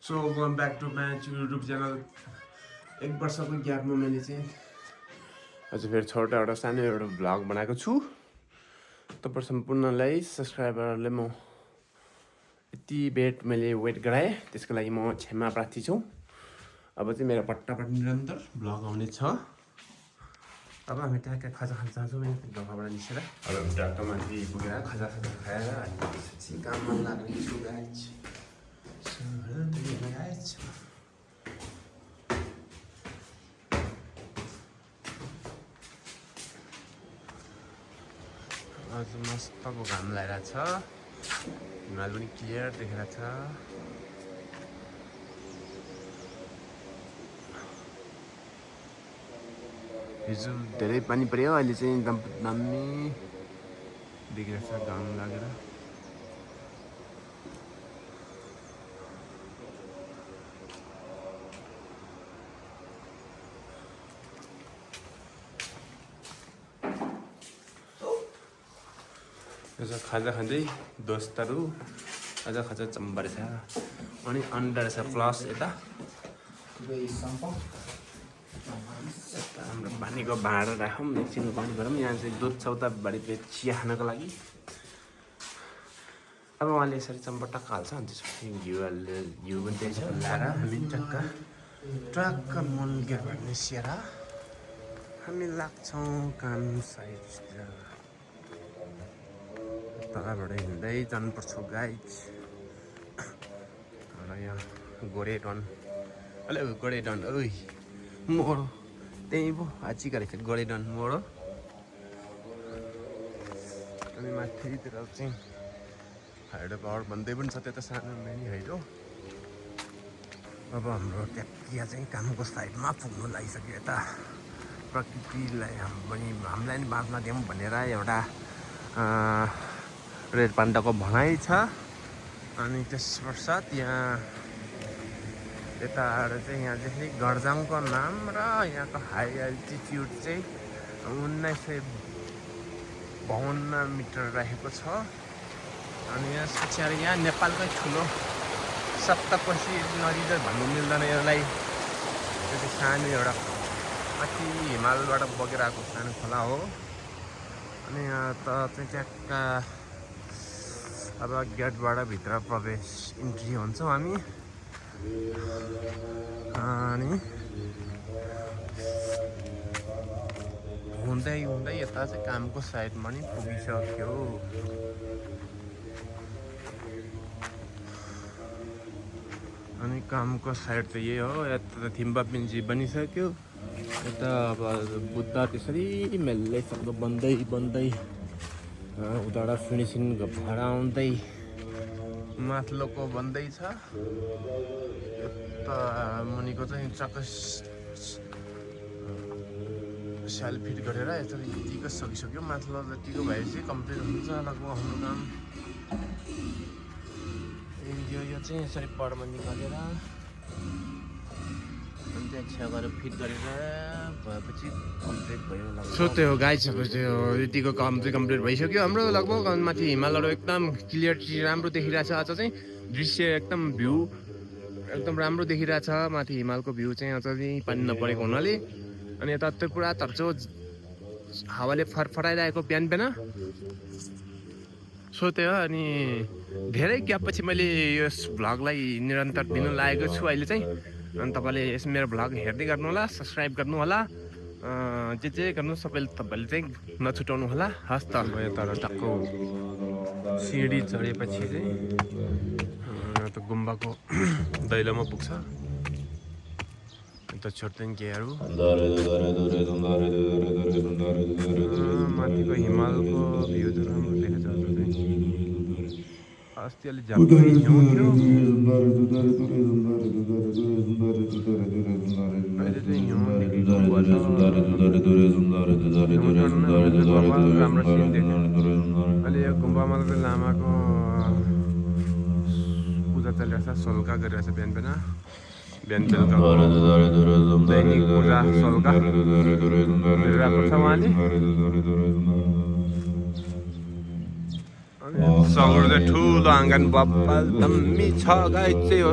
So welcome back to my YouTube channel. एक वर्षको ग्यापमा मैले चाहिँ अझ फेरि छोटो एउटा सानो एउटा भ्लग बनाएको छु। तपाईँ सम्पूर्णलाई सब्सक्राइबरहरूले म यति मैले वेट गराएँ, त्यसको लागि म क्षमा प्रार्थी छु। अब चाहिँ मेरो पट्टापट निरन्तर भ्लग आउने छ। अब हामी ट्याक्क खाजा खान जान्छौँ ढोकाबाट निस्केर। अब ट्याक्क माथि पुगेर खाजा खाएर अनि त्यसपछि काममा लाग्ने छु गाइज। आज मस्तको घाम लगाइरहेको छ, हिमाल पनि क्लियर देखिरहेको छ। हिजो धेरै पानी पर्यो, अहिले चाहिँ एकदम दामी देखिरहेको छ घाम लागेर। आज खाजा खाँदै दोस्तहरू आज खाजा चम्बा रहेछ अनि अन्डा रहेछ प्लस यता हाम्रो पानीको भाँडा राखौँ एकछिन पानी गरौँ। यहाँ चाहिँ दुध छ उताबाट चिया खानको लागि। अब उहाँले यसरी चम्बा टक्क हाल्छ अनि त्यसपछि घिउ पनि त्यही छ ल्याएर हामी टक्क मल गेटबाट निस्केर हामी लाग्छौँ काम साइडतिर। तलबाट हिँड्दै जानुपर्छ गाइज। र यहाँ गोरेडन हेलो गोरेडन ओइ मोडो त्यहीँ पो आचिका रहेछ गोरेडन मोडो। अनि माथितिर चाहिँ हाइड्रो पावर भन्दै पनि छ, त्यो त सानो मिनी हाइड्रो। अब हाम्रो ट्याक्किया चाहिँ कामको साइडमा पुग्नु लागिसक्यो। यता प्रकृतिलाई हामीलाई नि बाँच्न दिउँ भनेर एउटा रेड पान्डाको भनाइ छ। अनि त्यस पश्चात यहाँ यताबाट चाहिँ यहाँदेखि गर्जाङको नाम र यहाँको हाई एल्टिट्युड चाहिँ 1952 मिटर रहेको छ। अनि यहाँ पछाडि यहाँ नेपालकै ठुलो सप्तकोशी नदी त भन्नु मिल्दैन यसलाई, त्यो चाहिँ सानो एउटा माथि हिमालबाट बगेर आएको सानो खोला हो। अनि यहाँ त चाहिँ ट्याक्क अब गेटबाट भित्र प्रवेश इन्ट्री हुन्छौँ हामी। अनि हुँदै हुँदै यता चाहिँ कामको साइडमा नि पुगिसक्यो। अनि कामको साइड चाहिँ यही हो। यता त थिम्पा पिन्जी बनिसक्यो। यता अब बुद्ध त्यसरी मेल्लै सक्दो बन्दै उताबाट फिनिसिङको भाडा आउँदै माथिल्लोको बन्दैछ। यता मुनिको चाहिँ चक्क स्याल फिट गरेर यतिको सकिसक्यो। माथिल्लो जतिको भएपछि कम्प्लिट हुन्छ लगभग हाम्रो काम। यो चाहिँ यसरी परमा निकालेर अनि त्यहाँ छेउबाट फिट गरेर भएपछि कम्प्लिट भयो लगभग। सो त्यो गाइज त्यो यतिको काम चाहिँ कम्प्लिट भइसक्यो हाम्रो लगभग। अनि माथि हिमालहरू एकदम क्लियरिटी राम्रो देखिरहेछ। आज चाहिँ दृश्य एकदम भ्यू एकदम राम्रो देखिरहेछ। माथि हिमालको भ्यू चाहिँ अझ चाहिँ पानी नपरेको हुनाले। अनि यता त्यो पुरा तर्चो हावाले फरफराइरहेको बिहान सो त्यो। अनि धेरै ग्यापपछि मैले यस भ्लगलाई निरन्तर दिनु लागेको छु अहिले चाहिँ। अनि तपाईँले यस मेरो भ्लग हेर्दै गर्नु होला, सब्सक्राइब गर्नु होला, जे गर्नु सबैले तपाईँले चाहिँ नछुटाउनु होला। हस् त म यता टक्को सिँढी चढेपछि चाहिँ त गुम्बाको दैलोमा पुग्छ। अन्त छोड्दैन केहरू माथिको हिमालको भ्यू चाहिँ राम्रो देखेको छ। अस्ति अलि झ्याप्पै हिउँ थियो, अहिले चाहिँ हिउँ निक्लिएको भएछ। राम्रो सिन देख्यो। अहिले यो गुम्बामालको लामाको पूजा चलिरहेको छ, सोल्का गरिरहेछ बिहान बेलुका दैनिक पूजा सोल्का गरिरहेको छ उहाँले। सगुर चाहिँ ठुलो आँगन बब्बाल दम्मी छ गाई चाहिँ हो